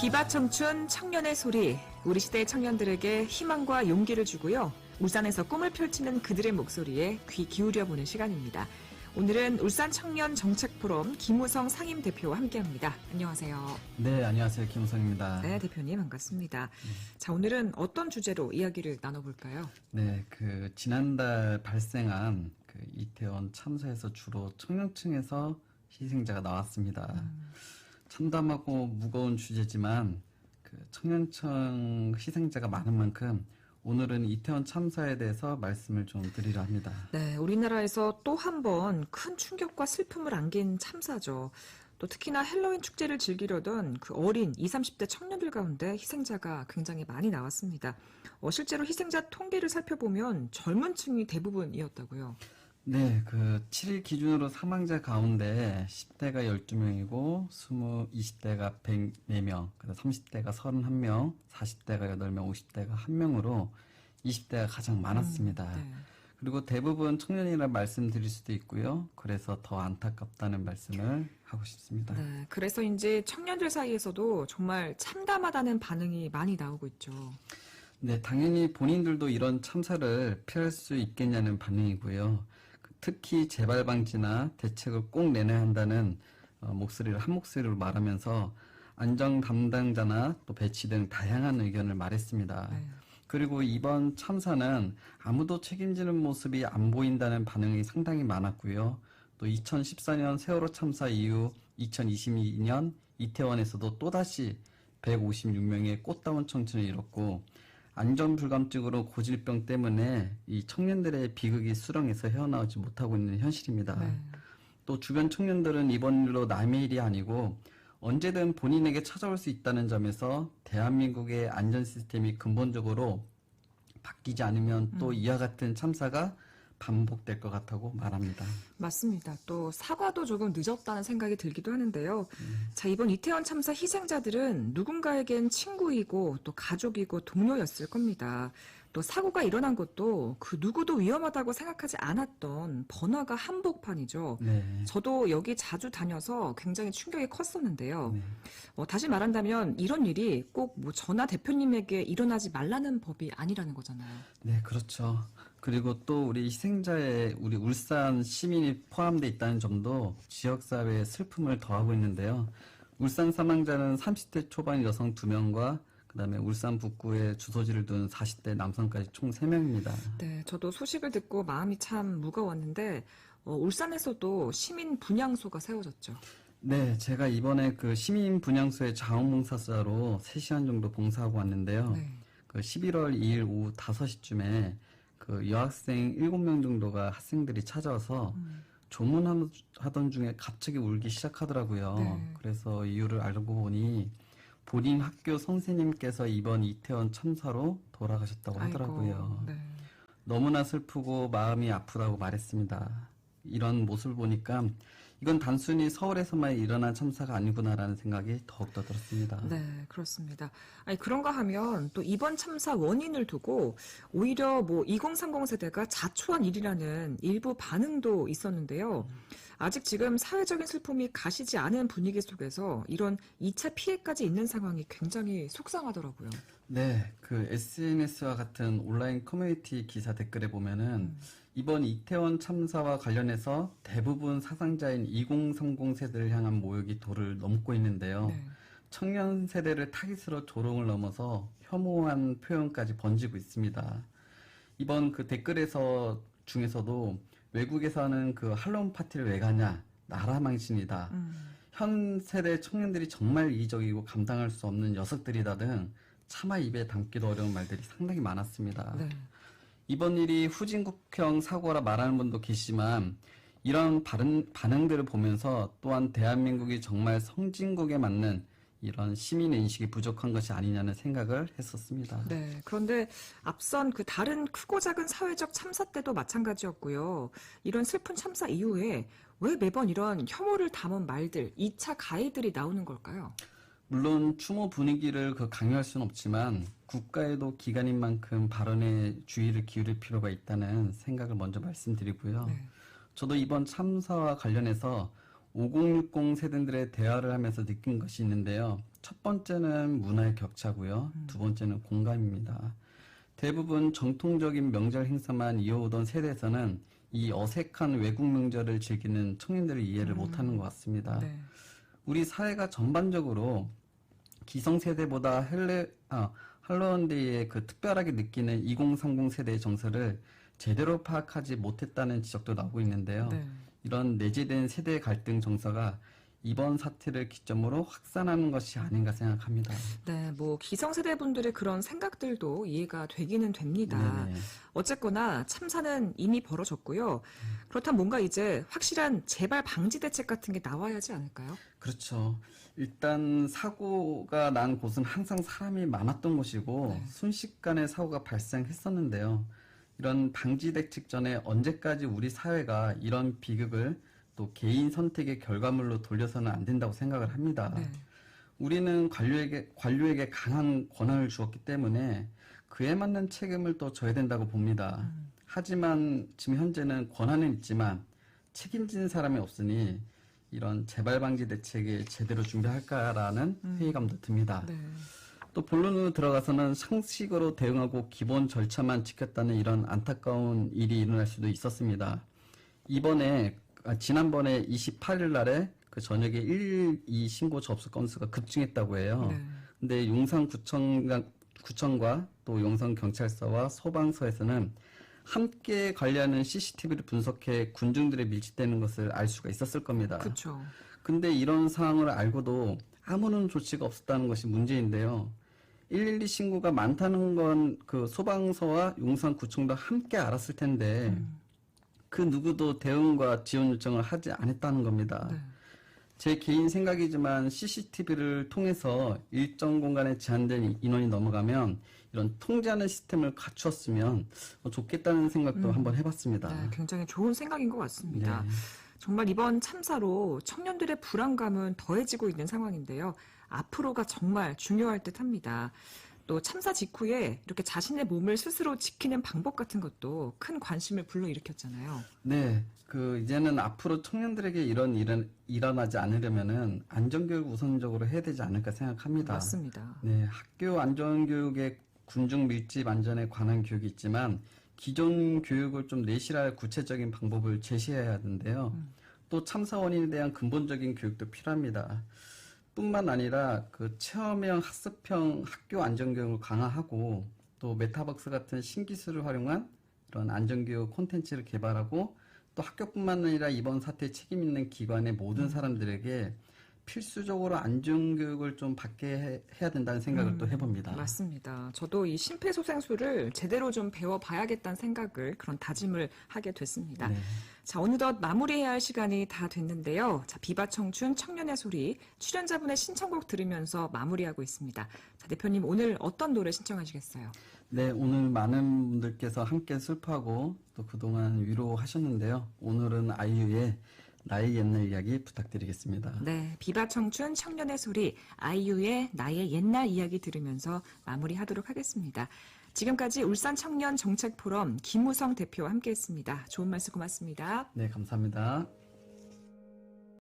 비바 청춘 청년의 소리, 우리 시대의 청년들에게 희망과 용기를 주고요. 울산에서 꿈을 펼치는 그들의 목소리에 귀 기울여보는 시간입니다. 오늘은 울산 청년 정책 포럼 김우성 상임대표와 함께합니다. 안녕하세요. 네, 안녕하세요. 김우성입니다. 네, 대표님 반갑습니다. 자, 오늘은 어떤 주제로 이야기를 나눠볼까요? 네, 지난달 발생한 이태원 참사에서 주로 청년층에서 희생자가 나왔습니다. 참담하고 무거운 주제지만 청년층 희생자가 많은 만큼 오늘은 이태원 참사에 대해서 말씀을 좀 드리려 합니다. 네, 우리나라에서 또 한 번 큰 충격과 슬픔을 안긴 참사죠. 또 특히나 헬로윈 축제를 즐기려던 그 어린 20, 30대 청년들 가운데 희생자가 굉장히 많이 나왔습니다. 실제로 희생자 통계를 살펴보면 젊은 층이 대부분이었다고요. 네, 7일 기준으로 사망자 가운데 10대가 12명이고 20대가 104명, 30대가 31명, 40대가 8명, 50대가 1명으로 20대가 가장 많았습니다. 네. 그리고 대부분 청년이라 말씀드릴 수도 있고요. 그래서 더 안타깝다는 말씀을 하고 싶습니다. 네, 그래서인지 청년들 사이에서도 정말 참담하다는 반응이 많이 나오고 있죠. 네, 당연히 본인들도 이런 참사를 피할 수 있겠냐는 반응이고요. 특히 재발 방지나 대책을 꼭 내놔야 한다는 목소리를 한 목소리로 말하면서 안전 담당자나 또 배치 등 다양한 의견을 말했습니다. 네. 그리고 이번 참사는 아무도 책임지는 모습이 안 보인다는 반응이 상당히 많았고요. 또 2014년 세월호 참사 이후 2022년 이태원에서도 또다시 156명의 꽃다운 청춘을 잃었고 안전불감증으로 고질병 때문에 이 청년들의 비극이 수렁에서 헤어나오지 못하고 있는 현실입니다. 네. 또 주변 청년들은 이번 일로 남의 일이 아니고 언제든 본인에게 찾아올 수 있다는 점에서 대한민국의 안전 시스템이 근본적으로 바뀌지 않으면 또 이와 같은 참사가 반복될 것 같다고 말합니다. 맞습니다. 또 사과도 조금 늦었다는 생각이 들기도 하는데요. 자, 이번 이태원 참사 희생자들은 누군가에겐 친구이고 또 가족이고 동료였을 겁니다. 또 사고가 일어난 것도 그 누구도 위험하다고 생각하지 않았던 번화가 한복판이죠. 네. 저도 여기 자주 다녀서 굉장히 충격이 컸었는데요. 네. 다시 말한다면 이런 일이 꼭 뭐 저나 대표님에게 일어나지 말라는 법이 아니라는 거잖아요. 네, 그렇죠. 그리고 또 우리 희생자에 우리 울산 시민이 포함되어 있다는 점도 지역사회의 슬픔을 더하고 있는데요. 울산 사망자는 30대 초반 여성 2명과 그다음에 울산 북구에 주소지를 둔 40대 남성까지 총 3명입니다. 네, 저도 소식을 듣고 마음이 참 무거웠는데 울산에서도 시민 분향소가 세워졌죠. 네, 제가 이번에 시민 분향소의 자원봉사자로 3시간 정도 봉사하고 왔는데요. 네. 11월 2일 오후 5시쯤에 여학생 7명 정도가 학생들이 찾아와서 조문하던 중에 갑자기 울기 시작하더라고요. 네. 그래서 이유를 알고 보니 본인 학교 선생님께서 이번 이태원 참사로 돌아가셨다고 하더라고요. 아이고, 네. 너무나 슬프고 마음이 아프다고 말했습니다. 이런 모습을 보니까 이건 단순히 서울에서만 일어난 참사가 아니구나라는 생각이 더욱더 들었습니다. 네, 그렇습니다. 아니, 그런가 하면 또 이번 참사 원인을 두고 오히려 2030 세대가 자초한 일이라는 일부 반응도 있었는데요. 아직 지금 사회적인 슬픔이 가시지 않은 분위기 속에서 이런 2차 피해까지 있는 상황이 굉장히 속상하더라고요. 네, SNS와 같은 온라인 커뮤니티 기사 댓글에 보면은 이번 이태원 참사와 관련해서 대부분 사상자인 2030 세대를 향한 모욕이 도를 넘고 있는데요. 네. 청년 세대를 타깃으로 조롱을 넘어서 혐오한 표현까지 번지고 있습니다. 이번 댓글에서 중에서도 외국에서 하는 할로윈 파티를 왜 가냐, 나라 망신이다. 현 세대 청년들이 정말 이기적이고 감당할 수 없는 녀석들이다 등 차마 입에 담기도 어려운 말들이 상당히 많았습니다. 네. 이번 일이 후진국형 사고라 말하는 분도 계시지만 이런 반응들을 보면서 또한 대한민국이 정말 선진국에 맞는 이런 시민의 인식이 부족한 것이 아니냐는 생각을 했었습니다. 네. 그런데 앞선 다른 크고 작은 사회적 참사 때도 마찬가지였고요. 이런 슬픈 참사 이후에 왜 매번 이런 혐오를 담은 말들, 2차 가해들이 나오는 걸까요? 물론 추모 분위기를 강요할 수는 없지만 국가에도 기간인 만큼 발언에 주의를 기울일 필요가 있다는 생각을 먼저 말씀드리고요. 네. 저도 이번 참사와 관련해서 5060 세대들의 대화를 하면서 느낀 것이 있는데요. 첫 번째는 문화의 격차고요. 두 번째는 공감입니다. 대부분 정통적인 명절 행사만 이어오던 세대에서는 이 어색한 외국 명절을 즐기는 청년들을 이해를 못하는 것 같습니다. 네. 우리 사회가 전반적으로 기성세대보다 할로윈데이에 그 특별하게 느끼는 2030 세대의 정서를 제대로 파악하지 못했다는 지적도 나오고 있는데요. 네. 이런 내재된 세대 갈등 정서가 이번 사태를 기점으로 확산하는 것이 아닌가 생각합니다. 네, 뭐 기성세대 분들의 그런 생각들도 이해가 되기는 됩니다. 네네. 어쨌거나 참사는 이미 벌어졌고요. 그렇다면 뭔가 이제 확실한 재발 방지 대책 같은 게 나와야 하지 않을까요? 그렇죠. 일단 사고가 난 곳은 항상 사람이 많았던 곳이고 네. 순식간에 사고가 발생했었는데요. 이런 방지 대책 전에 언제까지 우리 사회가 이런 비극을 또 개인 선택의 결과물로 돌려서는 안 된다고 생각을 합니다. 네. 우리는 관료에게 강한 권한을 주었기 때문에 그에 맞는 책임을 또 져야 된다고 봅니다. 하지만 지금 현재는 권한은 있지만 책임진 사람이 없으니 이런 재발 방지 대책을 제대로 준비할까라는 회의감도 듭니다. 네. 또 본론으로 들어가서는 상식으로 대응하고 기본 절차만 지켰다는 이런 안타까운 일이 일어날 수도 있었습니다. 지난번에 28일 날에 그 저녁에 112 신고 접수 건수가 급증했다고 해요. 네. 근데 용산구청과 또 용산경찰서와 소방서에서는 함께 관리하는 CCTV를 분석해 군중들의 밀집되는 것을 알 수가 있었을 겁니다. 그렇죠. 근데 이런 상황을 알고도 아무런 조치가 없었다는 것이 문제인데요. 112 신고가 많다는 건 그 소방서와 용산구청도 함께 알았을 텐데 그 누구도 대응과 지원 요청을 하지 않았다는 겁니다. 네. 제 개인 생각이지만 CCTV를 통해서 일정 공간에 제한된 인원이 넘어가면 이런 통제하는 시스템을 갖추었으면 좋겠다는 생각도 한번 해봤습니다. 네, 굉장히 좋은 생각인 것 같습니다. 네. 정말 이번 참사로 청년들의 불안감은 더해지고 있는 상황인데요. 앞으로가 정말 중요할 듯합니다. 또 참사 직후에 이렇게 자신의 몸을 스스로 지키는 방법 같은 것도 큰 관심을 불러일으켰잖아요. 네, 이제는 앞으로 청년들에게 이런 일은 일어나지 않으려면은 안전교육 우선적으로 해야 되지 않을까 생각합니다. 맞습니다. 네, 학교 안전교육에 군중 밀집 안전에 관한 교육이 있지만 기존 교육을 좀 내실할 구체적인 방법을 제시해야 하는데요. 또 참사 원인에 대한 근본적인 교육도 필요합니다. 뿐만 아니라 그 체험형 학습형 학교 안전교육을 강화하고 또 메타버스 같은 신기술을 활용한 이런 안전교육 콘텐츠를 개발하고 또 학교뿐만 아니라 이번 사태에 책임 있는 기관의 모든 사람들에게 필수적으로 안전교육을 좀 받게 해야 된다는 생각을 또 해봅니다. 맞습니다. 저도 이 심폐소생술을 제대로 좀 배워봐야겠다는 생각을 그런 다짐을 하게 됐습니다. 네. 자, 어느덧 마무리해야 할 시간이 다 됐는데요. 자, 비바청춘 청년의 소리 출연자분의 신청곡 들으면서 마무리하고 있습니다. 자, 대표님 오늘 어떤 노래 신청하시겠어요? 네, 오늘 많은 분들께서 함께 슬퍼하고 또 그동안 위로하셨는데요. 오늘은 아이유의 나의 옛날 이야기 부탁드리겠습니다. 네, 비바청춘 청년의 소리 아이유의 나의 옛날 이야기 들으면서 마무리하도록 하겠습니다. 지금까지 울산 청년 정책 포럼 김우성 대표와 함께했습니다. 좋은 말씀 고맙습니다. 네, 감사합니다.